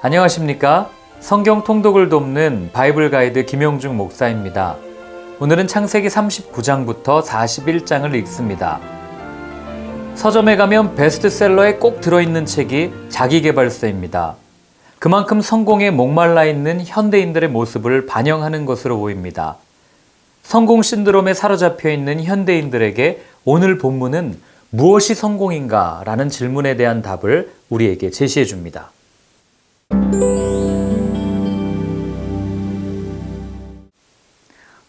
안녕하십니까? 성경 통독을 돕는 바이블 가이드 김용중 목사입니다. 오늘은 창세기 39장부터 41장을 읽습니다. 서점에 가면 베스트셀러에 꼭 들어있는 책이 자기계발서입니다. 그만큼 성공에 목말라 있는 현대인들의 모습을 반영하는 것으로 보입니다. 성공 신드롬에 사로잡혀 있는 현대인들에게 오늘 본문은 무엇이 성공인가? 라는 질문에 대한 답을 우리에게 제시해 줍니다.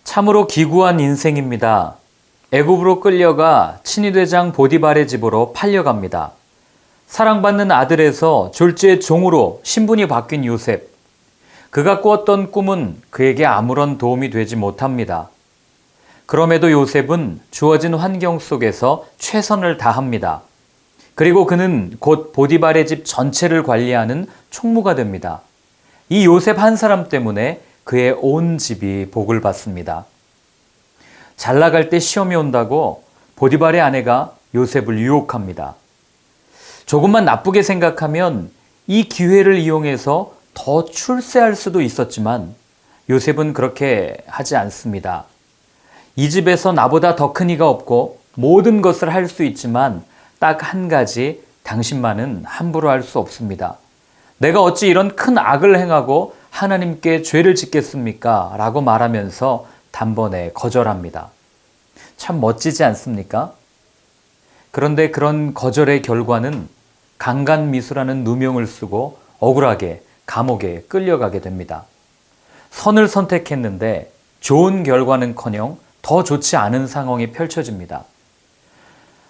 참으로 기구한 인생입니다. 애굽으로 끌려가 친위대장 보디발의 집으로 팔려갑니다. 사랑받는 아들에서 졸지의 종으로 신분이 바뀐 요셉. 그가 꾸었던 꿈은 그에게 아무런 도움이 되지 못합니다. 그럼에도 요셉은 주어진 환경 속에서 최선을 다합니다. 그리고 그는 곧 보디발의 집 전체를 관리하는 총무가 됩니다. 이 요셉 한 사람 때문에 그의 온 집이 복을 받습니다. 잘 나갈 때 시험이 온다고 보디발의 아내가 요셉을 유혹합니다. 조금만 나쁘게 생각하면 이 기회를 이용해서 더 출세할 수도 있었지만 요셉은 그렇게 하지 않습니다. 이 집에서 나보다 더 큰 이가 없고 모든 것을 할 수 있지만 딱 한 가지, 당신만은 함부로 할 수 없습니다. 내가 어찌 이런 큰 악을 행하고 하나님께 죄를 짓겠습니까? 라고 말하면서 단번에 거절합니다. 참 멋지지 않습니까? 그런데 그런 거절의 결과는 강간미수라는 누명을 쓰고 억울하게 감옥에 끌려가게 됩니다. 선을 선택했는데 좋은 결과는커녕 더 좋지 않은 상황이 펼쳐집니다.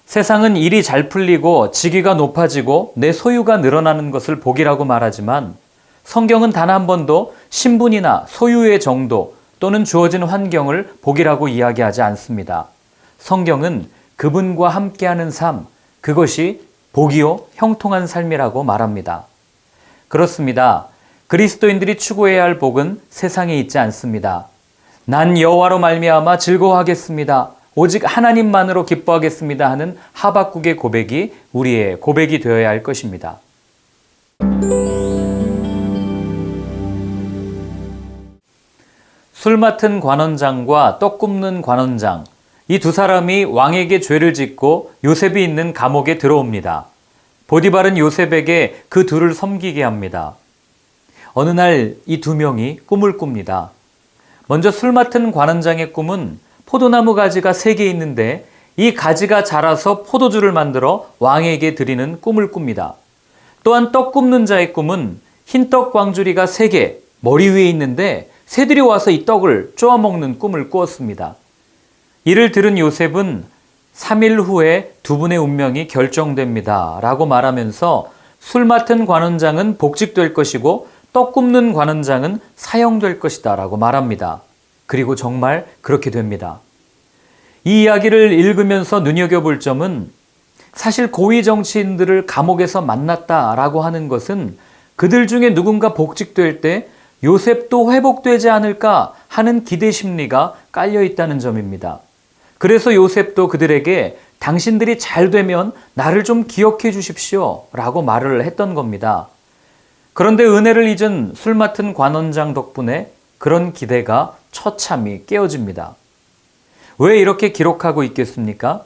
세상은 일이 잘 풀리고 직위가 높아지고 내 소유가 늘어나는 것을 복이라고 말하지만 성경은 단 한 번도 신분이나 소유의 정도 또는 주어진 환경을 복이라고 이야기하지 않습니다. 성경은 그분과 함께하는 삶, 그것이 복이요 형통한 삶이라고 말합니다. 그렇습니다. 그리스도인들이 추구해야 할 복은 세상에 있지 않습니다. 난 여호와로 말미암아 즐거워하겠습니다. 오직 하나님만으로 기뻐하겠습니다 하는 하박국의 고백이 우리의 고백이 되어야 할 것입니다. 술 맡은 관원장과 떡 굽는 관원장, 이 두 사람이 왕에게 죄를 짓고 요셉이 있는 감옥에 들어옵니다. 보디발은 요셉에게 그 둘을 섬기게 합니다. 어느 날 이 두 명이 꿈을 꿉니다. 먼저 술 맡은 관원장의 꿈은 포도나무 가지가 3개 있는데 이 가지가 자라서 포도주를 만들어 왕에게 드리는 꿈을 꿉니다. 또한 떡 굽는 자의 꿈은 흰떡 광주리가 3개 머리 위에 있는데 새들이 와서 이 떡을 쪼아 먹는 꿈을 꾸었습니다. 이를 들은 요셉은 3일 후에 두 분의 운명이 결정됩니다 라고 말하면서 술 맡은 관원장은 복직될 것이고 떡 굽는 관원장은 사형될 것이다 라고 말합니다. 그리고 정말 그렇게 됩니다. 이 이야기를 읽으면서 눈여겨볼 점은 사실 고위 정치인들을 감옥에서 만났다라고 하는 것은 그들 중에 누군가 복직될 때 요셉도 회복되지 않을까 하는 기대 심리가 깔려 있다는 점입니다. 그래서 요셉도 그들에게 당신들이 잘 되면 나를 좀 기억해 주십시오 라고 말을 했던 겁니다. 그런데 은혜를 잊은 술 맡은 관원장 덕분에 그런 기대가 처참히 깨어집니다. 왜 이렇게 기록하고 있겠습니까?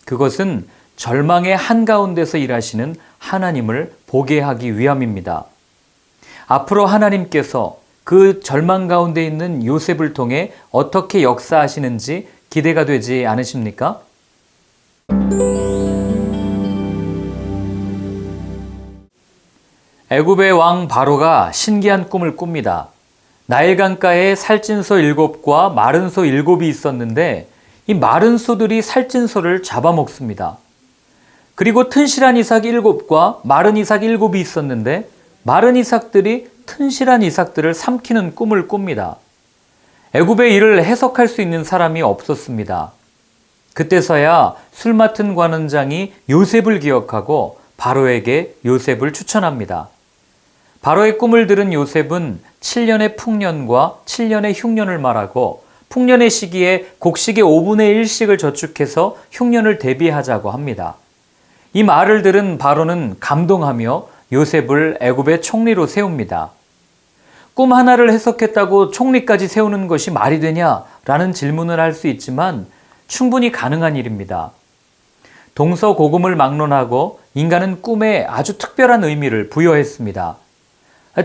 그것은 절망의 한가운데서 일하시는 하나님을 보게 하기 위함입니다. 앞으로 하나님께서 그 절망 가운데 있는 요셉을 통해 어떻게 역사하시는지 기대가 되지 않으십니까? 애굽의 왕 바로가 신기한 꿈을 꿉니다. 나일강가에 살찐 소 7과 마른 소 7이 있었는데 이 마른 소들이 살찐 소를 잡아먹습니다. 그리고 튼실한 이삭 7과 마른 이삭 7이 있었는데 마른 이삭들이 튼실한 이삭들을 삼키는 꿈을 꿉니다. 애굽의 일을 해석할 수 있는 사람이 없었습니다. 그때서야 술 맡은 관원장이 요셉을 기억하고 바로에게 요셉을 추천합니다. 바로의 꿈을 들은 요셉은 7년의 풍년과 7년의 흉년을 말하고 풍년의 시기에 곡식의 5분의 1씩을 저축해서 흉년을 대비하자고 합니다. 이 말을 들은 바로는 감동하며 요셉을 애굽의 총리로 세웁니다. 꿈 하나를 해석했다고 총리까지 세우는 것이 말이 되냐라는 질문을 할 수 있지만 충분히 가능한 일입니다. 동서고금을 막론하고 인간은 꿈에 아주 특별한 의미를 부여했습니다.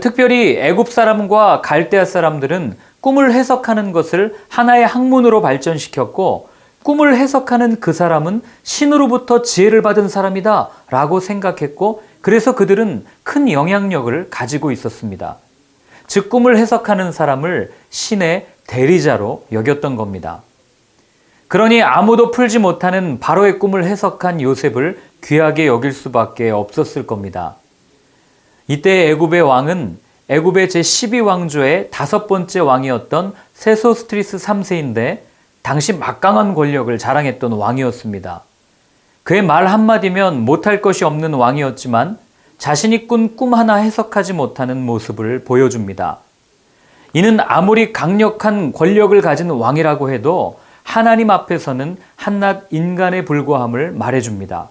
특별히 애굽 사람과 갈대아 사람들은 꿈을 해석하는 것을 하나의 학문으로 발전시켰고, 꿈을 해석하는 그 사람은 신으로부터 지혜를 받은 사람이다 라고 생각했고, 그래서 그들은 큰 영향력을 가지고 있었습니다. 즉, 꿈을 해석하는 사람을 신의 대리자로 여겼던 겁니다. 그러니 아무도 풀지 못하는 바로의 꿈을 해석한 요셉을 귀하게 여길 수밖에 없었을 겁니다. 이때 애굽의 왕은 애굽의 제12왕조의 5번째 왕이었던 세소스트리스 3세인데 당시 막강한 권력을 자랑했던 왕이었습니다. 그의 말 한마디면 못할 것이 없는 왕이었지만 자신이 꾼 꿈 하나 해석하지 못하는 모습을 보여줍니다. 이는 아무리 강력한 권력을 가진 왕이라고 해도 하나님 앞에서는 한낱 인간에 불과함을 말해줍니다.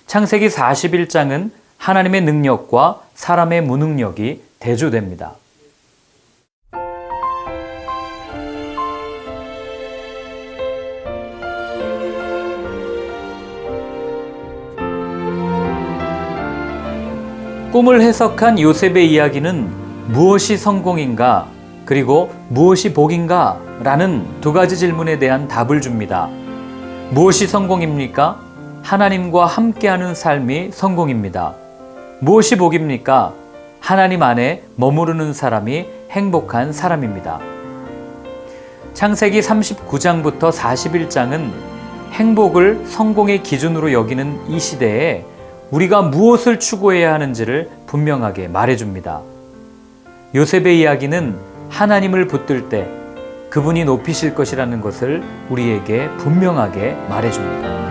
창세기 41장은 하나님의 능력과 사람의 무능력이 대조됩니다. 꿈을 해석한 요셉의 이야기는 무엇이 성공인가, 그리고 무엇이 복인가? 라는 두 가지 질문에 대한 답을 줍니다. 무엇이 성공입니까? 하나님과 함께하는 삶이 성공입니다. 무엇이 복입니까? 하나님 안에 머무르는 사람이 행복한 사람입니다. 창세기 39장부터 41장은 행복을 성공의 기준으로 여기는 이 시대에 우리가 무엇을 추구해야 하는지를 분명하게 말해줍니다. 요셉의 이야기는 하나님을 붙들 때 그분이 높이실 것이라는 것을 우리에게 분명하게 말해줍니다.